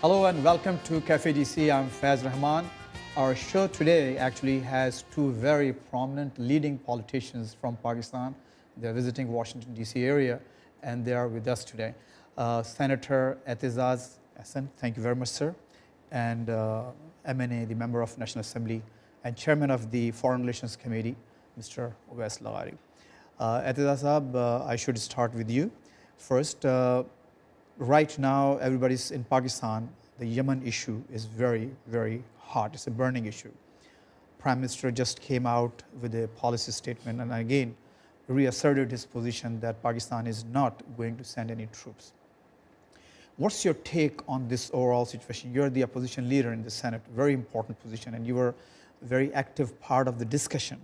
Hello and welcome to Cafe DC. I'm Faz Rahman. Our show today actually has two very prominent leading politicians from Pakistan. They're visiting Washington DC area and they are with us today. Senator Etizaz Ahsan, thank you very much, sir. And MNA, the member of National Assembly and chairman of the Foreign Relations Committee, Mr. Uwais Laghari. Etizaz Saab, I should start with you. First, right now, everybody's in Pakistan. The Yemen issue is very, very hot. It's a burning issue. Prime Minister just came out with a policy statement and again reasserted his position that Pakistan is not going to send any troops. What's your take on this overall situation? You're the opposition leader in the Senate, very important position, and you were a very active part of the discussion,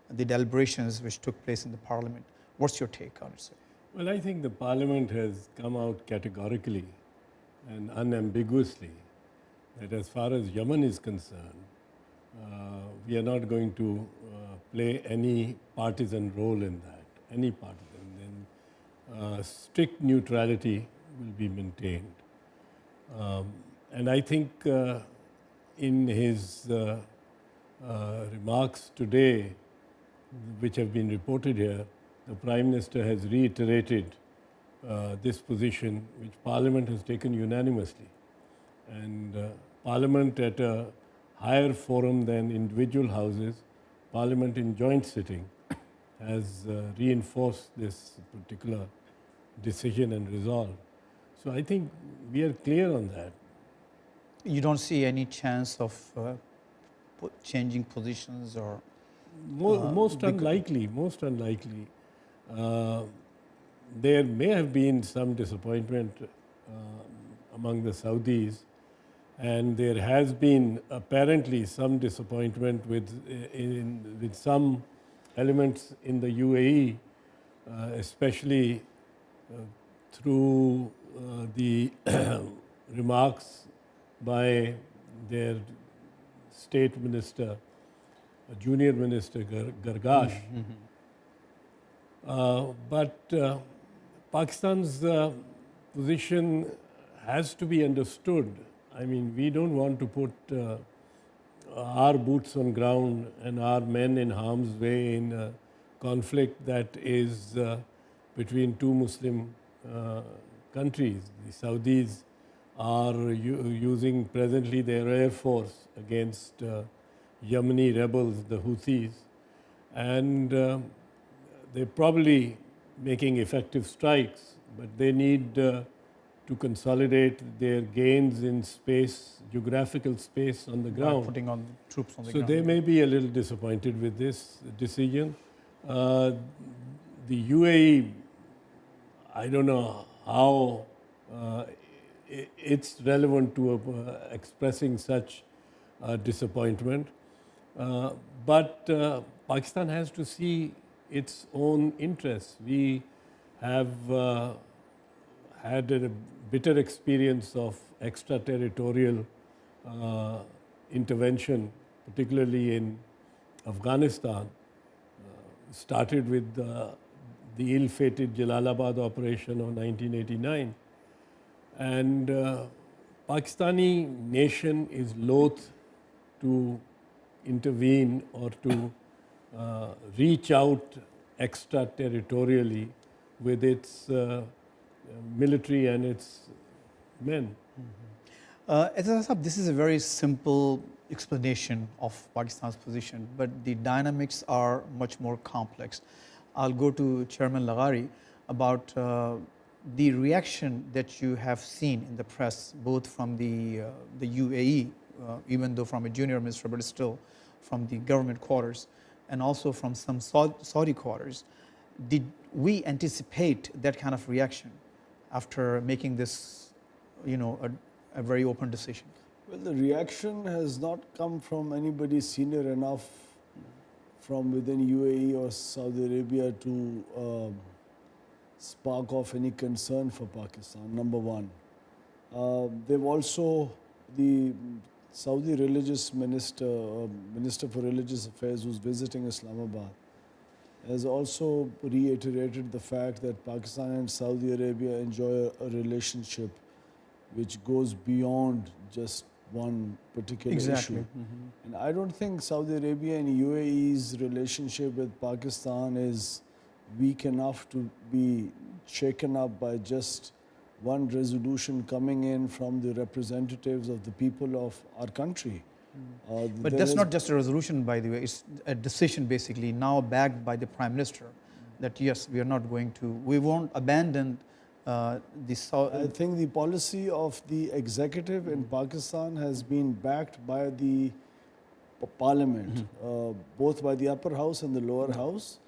the deliberations which took place in the parliament. What's your take on it, sir? Well, I think the Parliament has come out categorically and unambiguously that as far as Yemen is concerned, we are not going to play any partisan role in that, any partisan. Then strict neutrality will be maintained. And I think in his remarks today, which have been reported here, the Prime Minister has reiterated this position, which Parliament has taken unanimously. And Parliament at a higher forum than individual houses, Parliament in joint sitting, has reinforced this particular decision and resolve. So I think we are clear on that. You don't see any chance of changing positions or? Most unlikely. There may have been some disappointment among the Saudis, and there has been apparently some disappointment with some elements in the UAE, especially through the remarks by their state minister, junior minister Gargash. But Pakistan's position has to be understood. I mean, we don't want to put our boots on ground and our men in harm's way in a conflict that is between two Muslim countries. The Saudis are using presently their air force against Yemeni rebels, the Houthis, and they're probably making effective strikes, but they need to consolidate their gains in space, geographical space on the ground. Putting on troops on the ground. So they may be a little disappointed with this decision. The UAE, I don't know how it's relevant to expressing such disappointment. But Pakistan has to see its own interests. We have had a bitter experience of extraterritorial intervention, particularly in Afghanistan. Started with the ill-fated Jalalabad operation of 1989. And Pakistani nation is loath to intervene or to reach out extraterritorially with its military and its men. This is a very simple explanation of Pakistan's position, but the dynamics are much more complex. I'll go to Chairman Laghari about the reaction that you have seen in the press, both from the UAE, even though from a junior minister, but still from the government quarters, and also from some Saudi quarters. Did we anticipate that kind of reaction after making this, a very open decision? Well, the reaction has not come from anybody senior enough from within UAE or Saudi Arabia to spark off any concern for Pakistan, number one. They've also, the Saudi religious minister, Minister for Religious Affairs who's visiting Islamabad, has also reiterated the fact that Pakistan and Saudi Arabia enjoy a relationship which goes beyond just one particular Exactly. issue. And I don't think Saudi Arabia and UAE's relationship with Pakistan is weak enough to be shaken up by just one resolution coming in from the representatives of the people of our country. But there that's has- not just a resolution, by the way. It's a decision, basically, now backed by the Prime Minister, that yes, we are not going to, we won't abandon the I think the policy of the executive in Pakistan has been backed by the parliament, both by the upper house and the lower house,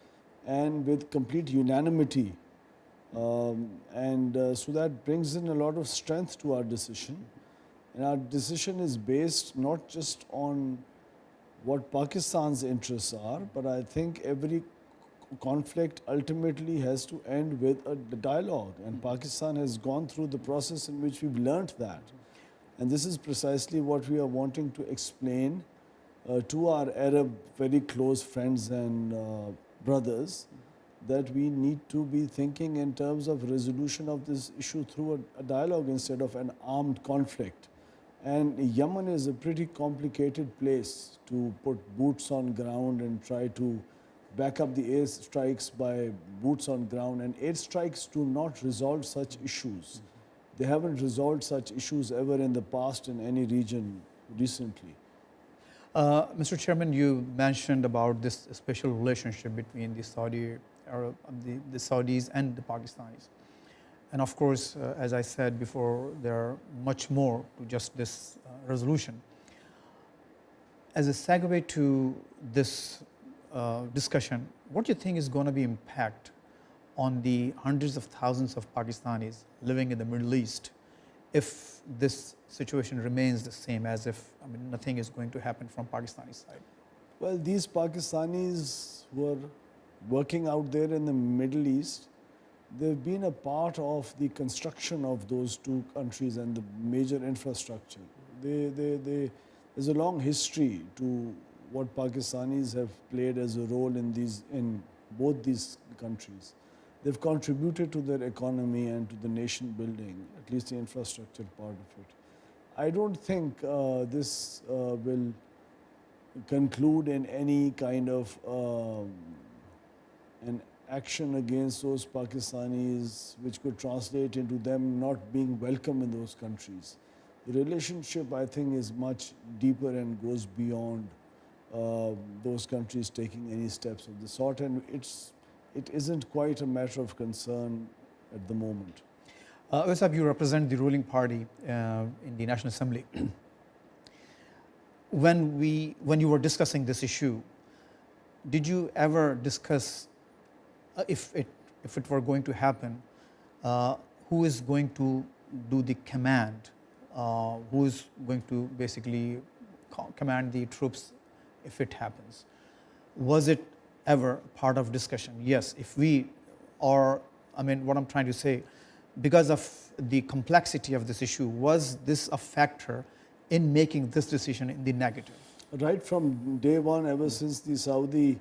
and with complete unanimity. So that brings in a lot of strength to our decision. And our decision is based not just on what Pakistan's interests are, but I think every conflict ultimately has to end with a dialogue. And Pakistan has gone through the process in which we've learnt that. And this is precisely what we are wanting to explain to our Arab very close friends and brothers, that we need to be thinking in terms of resolution of this issue through a dialogue instead of an armed conflict. And Yemen is a pretty complicated place to put boots on ground and try to back up the airstrikes by boots on ground. And airstrikes do not resolve such issues. They haven't resolved such issues ever in the past in any region recently. Mr. Chairman, you mentioned about this special relationship between the the Saudis and the Pakistanis. And of course, as I said before, there are much more to just this resolution. As a segue to this discussion, what do you think is going to be impact on the hundreds of thousands of Pakistanis living in the Middle East if this situation remains the same, as if nothing is going to happen from Pakistani side? Well, these Pakistanis were working out there in the Middle East. They've been a part of the construction of those two countries and the major infrastructure. There's a long history to what Pakistanis have played as a role in both these countries. They've contributed to their economy and to the nation building, at least the infrastructure part of it. I don't think this will conclude in any kind of an action against those Pakistanis, which could translate into them not being welcome in those countries. The relationship, I think, is much deeper and goes beyond those countries taking any steps of the sort, and it isn't quite a matter of concern at the moment. Usab, you represent the ruling party in the National Assembly. When you were discussing this issue, did you ever discuss if it were going to happen, who is going to do the command, who is going to basically command the troops if it happens? Was it ever part of discussion? Yes, if we are, what I'm trying to say, because of the complexity of this issue, was this a factor in making this decision in the negative? Right from day one, ever since the Saudi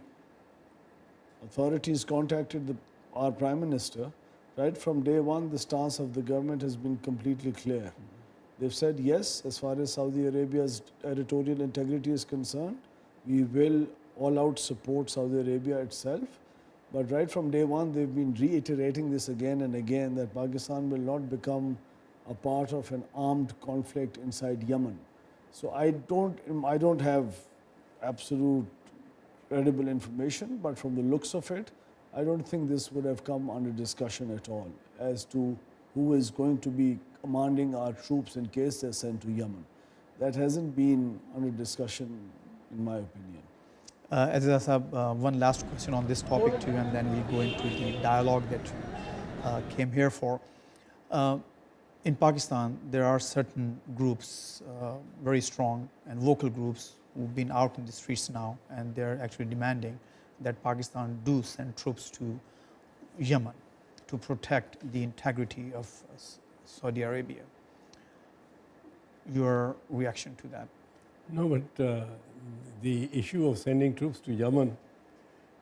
authorities contacted our Prime Minister, right from day one, the stance of the government has been completely clear. They've said, yes, as far as Saudi Arabia's territorial integrity is concerned, we will all out support Saudi Arabia itself. But right from day one, they've been reiterating this again and again, that Pakistan will not become a part of an armed conflict inside Yemen. So I don't have absolute credible information, but from the looks of it, I don't think this would have come under discussion at all as to who is going to be commanding our troops in case they're sent to Yemen. That hasn't been under discussion, in my opinion. Aziz Sahab, one last question on this topic too, and then we'll go into the dialogue that you came here for. In Pakistan, there are certain groups, very strong and vocal groups, who've been out in the streets now, and they're actually demanding that Pakistan do send troops to Yemen to protect the integrity of Saudi Arabia. Your reaction to that? No, but the issue of sending troops to Yemen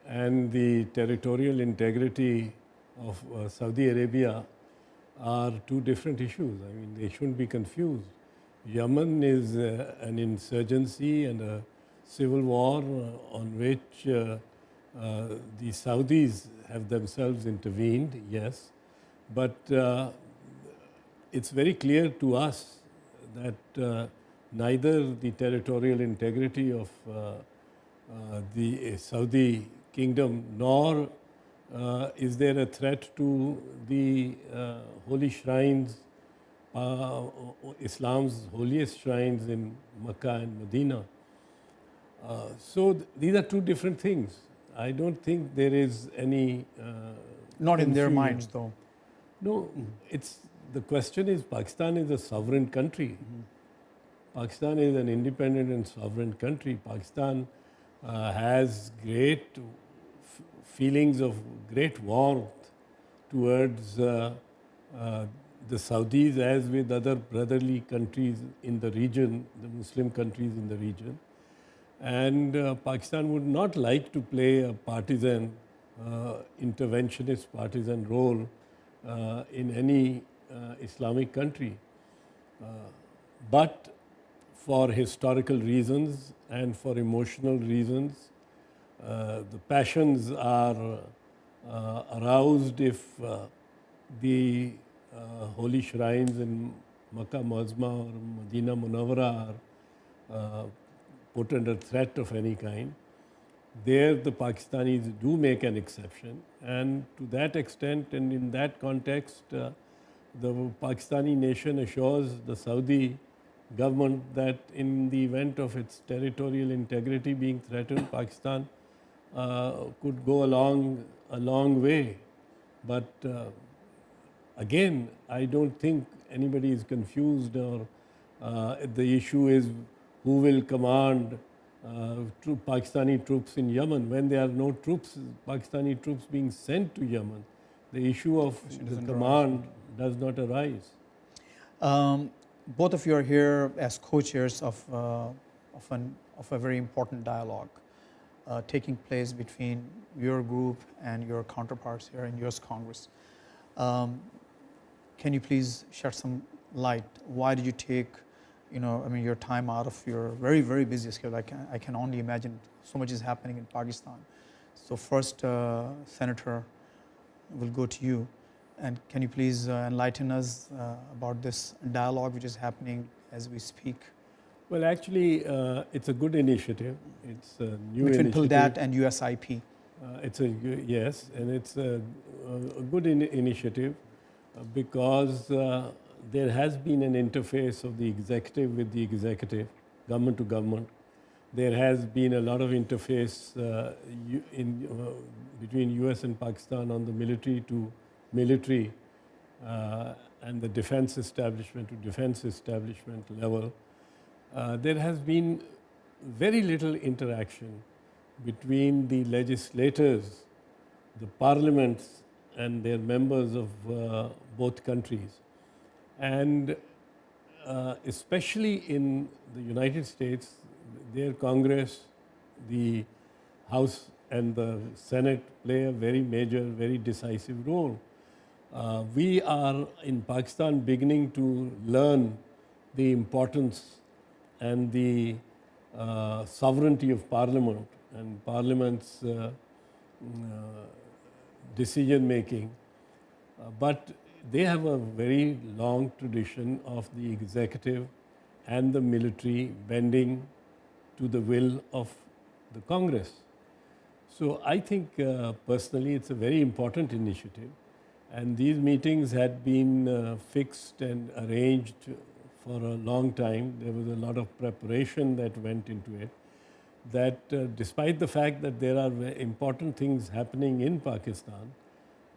and the territorial integrity of Saudi Arabia are two different issues. I mean, they shouldn't be confused. Yemen is an insurgency and a civil war on which the Saudis have themselves intervened, yes, but it's very clear to us that neither the territorial integrity of the Saudi kingdom nor is there a threat to the holy shrines, Islam's holiest shrines in Mecca and Medina. So these are two different things. I don't think there is any Not in their confusion. minds, though. No, it's the question is Pakistan is a sovereign country. Pakistan is an independent and sovereign country. Pakistan has great feelings of great warmth towards the Saudis, as with other brotherly countries in the region, the Muslim countries in the region. And Pakistan would not like to play a partisan, interventionist partisan role in any Islamic country. But for historical reasons and for emotional reasons, the passions are aroused if the holy shrines in Makkah Muazzama or Medina Munawwara are put under threat of any kind. There the Pakistanis do make an exception, and to that extent and in that context, the Pakistani nation assures the Saudi government that in the event of its territorial integrity being threatened, Pakistan could go a long way. But again, I don't think anybody is confused, or the issue is who will command Pakistani troops in Yemen when there are no troops, Pakistani troops being sent to Yemen. The issue of the command does not arise. Both of you are here as co-chairs of a very important dialogue taking place between your group and your counterparts here in U.S. Congress. Can you please shed some light? Why did you take, your time out of your very, very busy schedule? I can only imagine so much is happening in Pakistan. So first, Senator, will go to you. And can you please enlighten us about this dialogue which is happening as we speak? Well, actually, it's a good initiative. It's a new Between initiative. PILDAT and USIP. Yes, and it's a good initiative because there has been an interface of the executive with the executive, government to government. There has been a lot of interface between US and Pakistan on the military to military and the defense establishment to defense establishment level. There has been very little interaction between the legislators, the parliaments and their members of both countries. And especially in the United States, their Congress, the House and the Senate play a very major, very decisive role. We are in Pakistan beginning to learn the importance and the sovereignty of Parliament and Parliament's decision making. But they have a very long tradition of the executive and the military bending to the will of the Congress. So I think personally it's a very important initiative, and these meetings had been fixed and arranged for a long time. There was a lot of preparation that went into it. That despite the fact that there are important things happening in Pakistan,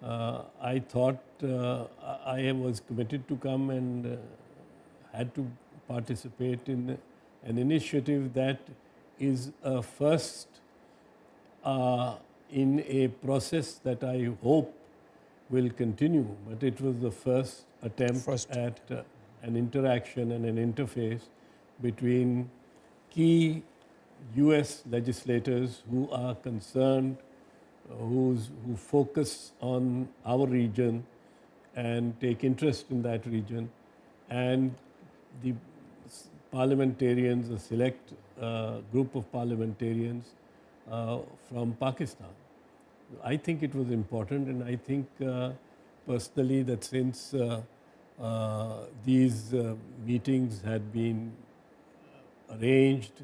I thought I was committed to come and had to participate in an initiative that is a first in a process that I hope will continue. But it was the first attempt at an interaction and an interface between key US legislators who are concerned, who focus on our region and take interest in that region, and the parliamentarians, a select group of parliamentarians from Pakistan. I think it was important, and I think personally that since these meetings had been arranged,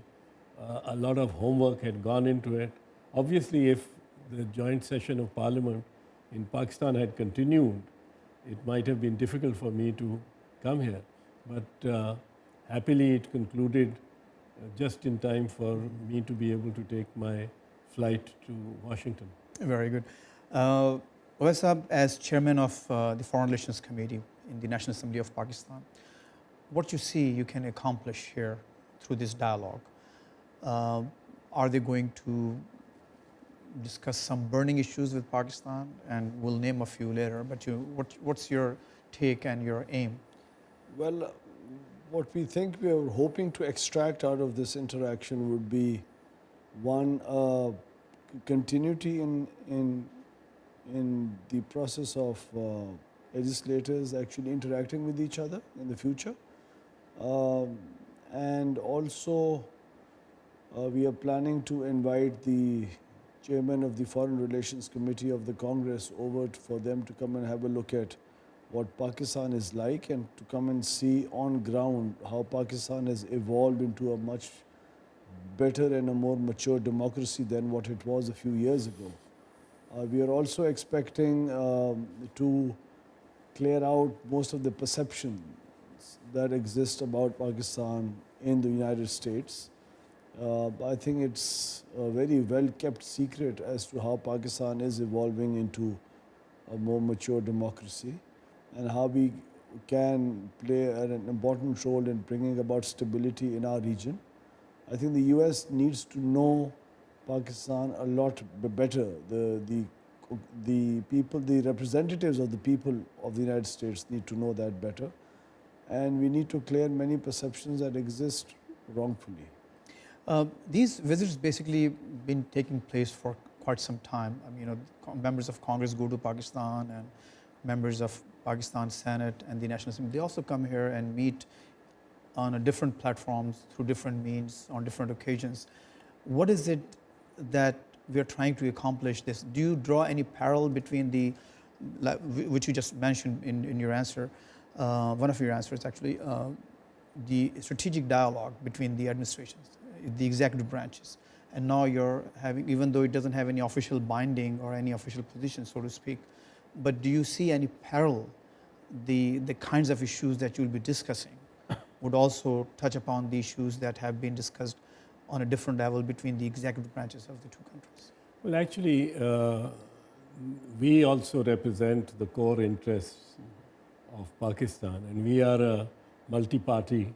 a lot of homework had gone into it. Obviously, if the joint session of parliament in Pakistan had continued, it might have been difficult for me to come here. But happily, it concluded just in time for me to be able to take my flight to Washington. Very good. Owais Saab, as chairman of the Foreign Relations Committee in the National Assembly of Pakistan, what you see you can accomplish here through this dialogue? Are they going to discuss some burning issues with Pakistan? And we'll name a few later, but what's your take and your aim? Well, what we think we are hoping to extract out of this interaction would be one, continuity in the process of legislators actually interacting with each other in the future, and also we are planning to invite the chairman of the Foreign Relations Committee of the Congress over for them to come and have a look at what Pakistan is like and to come and see on ground how Pakistan has evolved into a much better and a more mature democracy than what it was a few years ago. We are also expecting to clear out most of the perceptions that exist about Pakistan in the United States. I think it's a very well kept secret as to how Pakistan is evolving into a more mature democracy and how we can play an important role in bringing about stability in our region. I think the US needs to know Pakistan a lot better. The people, the representatives of the people of the United States need to know that better. And we need to clear many perceptions that exist wrongfully. These visits basically been taking place for quite some time. I mean, members of Congress go to Pakistan, and members of Pakistan Senate and the National Assembly, they also come here and meet on different platforms through different means on different occasions. What is it that we are trying to accomplish this? Do you draw any parallel between the, which you just mentioned in your answer, one of your answers actually, the strategic dialogue between the administrations, the executive branches, and now you're having, even though it doesn't have any official binding or any official position, so to speak, but do you see any parallel, the kinds of issues that you'll be discussing would also touch upon the issues that have been discussed on a different level between the executive branches of the two countries? Well, actually, we also represent the core interests of Pakistan, and we are a multi-party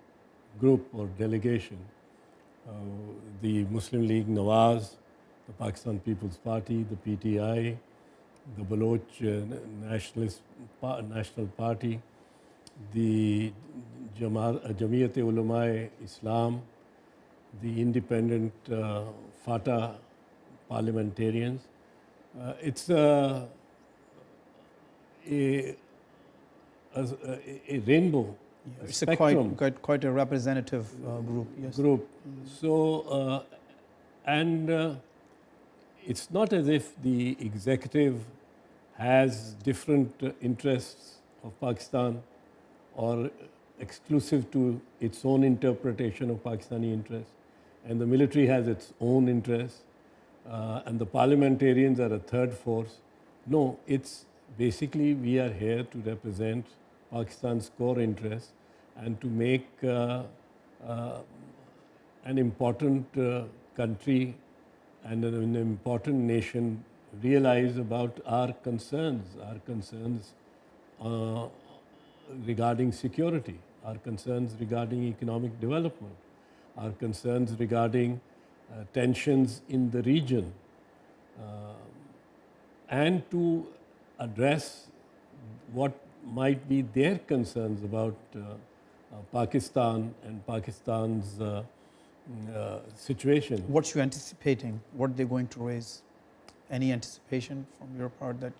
group or delegation. The Muslim League Nawaz, the Pakistan People's Party, the PTI, the Baloch National Party, the Jamiat-e-Ulama-e-Islam, the independent Fatah parliamentarians. It's a rainbow. It's spectrum. quite a representative group. Yes. So, and it's not as if the executive has different interests of Pakistan or exclusive to its own interpretation of Pakistani interests, and the military has its own interests, and the parliamentarians are a third force. No, it's basically we are here to represent Pakistan's core interests and to make an important country and an important nation realize about our concerns regarding security, our concerns regarding economic development, our concerns regarding tensions in the region, and to address what might be their concerns about Pakistan and Pakistan's situation. What you anticipating? What they're going to raise? Any anticipation from your part that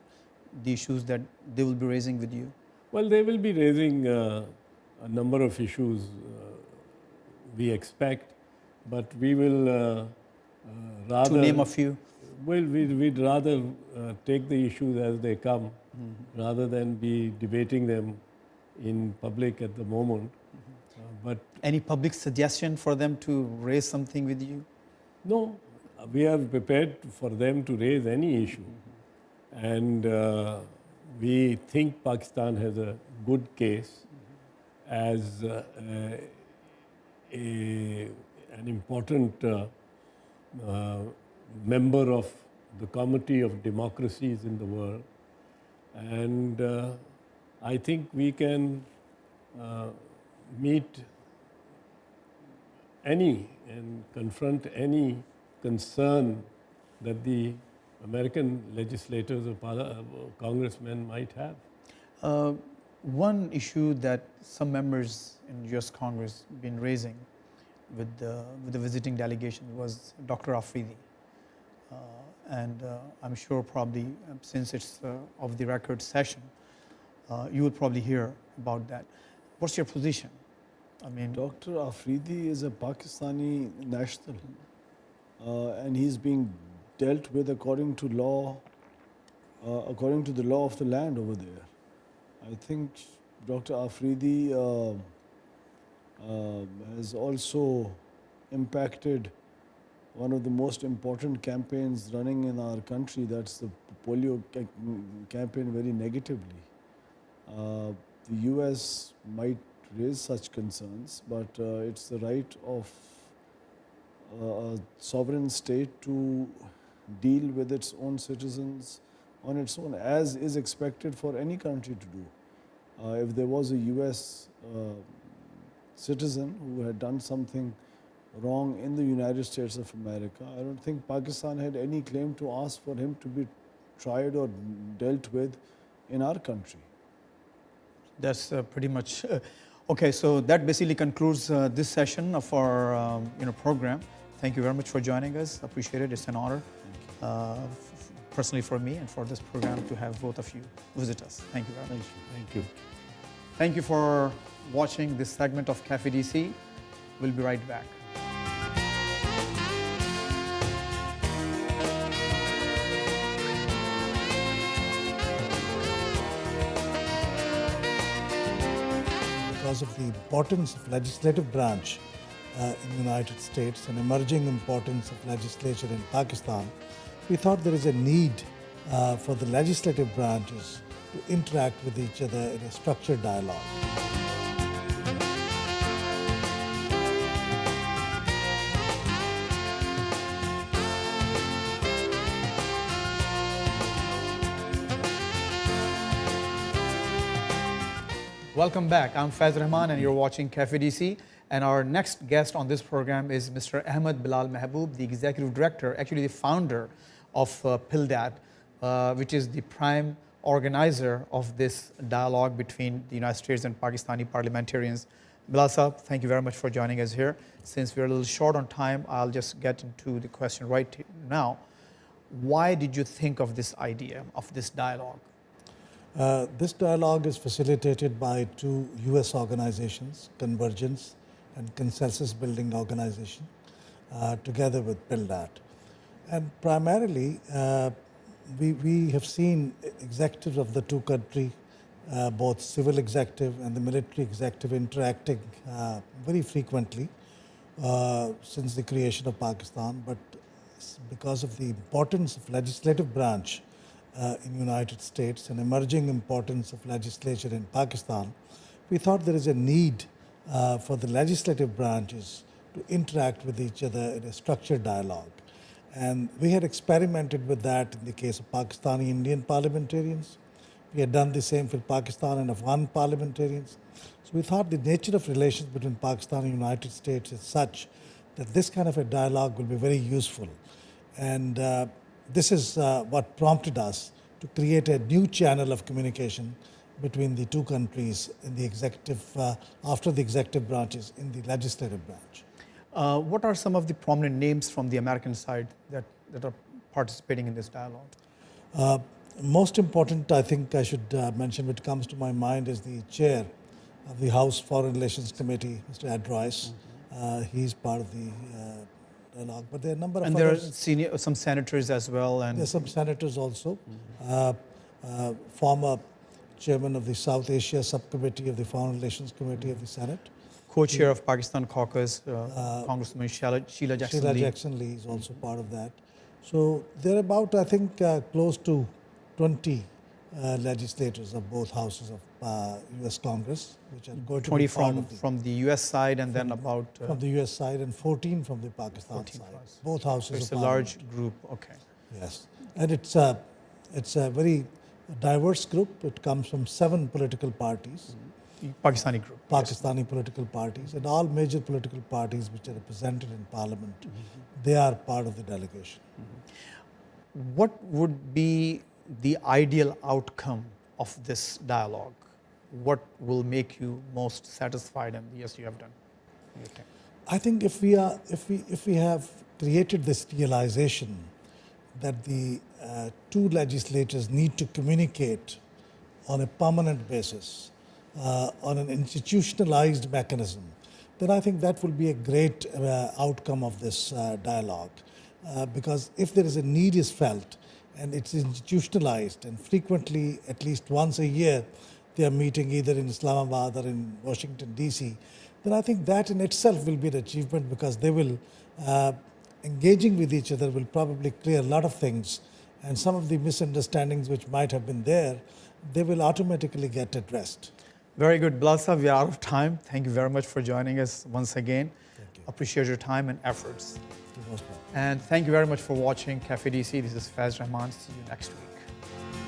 the issues that they will be raising with you? Well, they will be raising a number of issues we expect, but we will rather... To name a few. Well, we'd rather take the issues as they come rather than be debating them in public at the moment. But Any public suggestion for them to raise something with you? no, we are prepared for them to raise any issue. And we think Pakistan has a good case as an important member of the Committee of Democracies in the world. And I think we can meet any and confront any concern that the American legislators or congressmen might have. One issue that some members in U.S. Congress been raising with the visiting delegation was Dr. Afridi. And I'm sure probably since it's of the record session, you will probably hear about that. What's your position? I mean, Dr. Afridi is a Pakistani national, and he's being dealt with according to law, according to the law of the land over there. I think Dr. Afridi has also impacted one of the most important campaigns running in our country, that's the polio campaign, very negatively. The US might raise such concerns, but it's the right of a sovereign state to deal with its own citizens on its own, as is expected for any country to do. If there was a US citizen who had done something wrong in the United States of America, I don't think Pakistan had any claim to ask for him to be tried or dealt with in our country. that's pretty much okay. So that basically concludes this session of our program. Thank you very much for joining us. Appreciate it. It's an honor, personally for me and for this program, to have both of you visit us. Thank you very much. Thank you. Thank you for watching this segment of Cafe DC. We'll be right back. Because of the importance of legislative branch in the United States and emerging importance of legislature in Pakistan, we thought there is a need for the legislative branches to interact with each other in a structured dialogue. Welcome back. I'm Faiz Rahman and you're watching Cafe DC. And our next guest on this program is Mr. Ahmed Bilal Mehboob, the Executive Director, actually the founder of PILDAT, which is the prime organizer of this dialogue between the United States and Pakistani parliamentarians. Bilal Saab, thank you very much for joining us here. Since we're a little short on time, I'll just get into the question right now. Why did you think of this idea, of this dialogue? This dialogue is facilitated by two US organizations, Convergence and Consensus Building Organization, together with PILDAT. And primarily, we have seen executives of the two countries, both civil executive and the military executive, interacting very frequently since the creation of Pakistan. But because of the importance of legislative branch in United States and emerging importance of legislature in Pakistan, we thought there is a need for the legislative branches to interact with each other in a structured dialogue. And we had experimented with that in the case of Pakistani Indian parliamentarians. We had done the same for Pakistan and Afghan parliamentarians. So we thought the nature of relations between Pakistan and United States is such that this kind of a dialogue will be very useful. And this is what prompted us to create a new channel of communication between the two countries in the executive, after the executive branches in the legislative branch. What are some of the prominent names from the American side that are participating in this dialogue? most important, I think I should mention, which comes to my mind, is the chair of the House Foreign Relations Committee, Mr. Ed Royce. He's part of the dialogue. But there are a number of And there are others. some senators as well. And There's some senators also. Former chairman of the South Asia Subcommittee of the Foreign Relations Committee of the Senate. co-chair of Pakistan Caucus, Congresswoman Sheila Jackson Sheila Lee. Jackson Lee is also part of that. So there are about, I think, close to 20 legislators of both houses of U.S. Congress, which are going to 20 be part of the, from the US side and then about from the U.S. side and 14 from the Pakistan 14 side. plus. Both houses so it's of a Parliament. large group. Okay. Yes, and it's a very diverse group. It comes from 7 political parties, Pakistani group. Pakistani political parties, and all major political parties which are represented in Parliament. They are part of the delegation. What would be the ideal outcome of this dialogue? What will make you most satisfied? And yes, you have done. Okay. I think if we have created this realization that the two legislators need to communicate on a permanent basis, on an institutionalized mechanism, then I think that will be a great outcome of this dialogue. Because if there is a need is felt and it's institutionalized and frequently, at least once a year, they are meeting either in Islamabad or in Washington, D.C., then I think that in itself will be an achievement because they will, engaging with each other will probably clear a lot of things, and some of the misunderstandings which might have been there, they will automatically get addressed. Very good. Bilal Sahab, we are out of time. Thank you very much for joining us once again. Thank you. Appreciate your time and efforts. You're most welcome. And thank you very much for watching Cafe DC. This is Faiz Rahman. See you next week.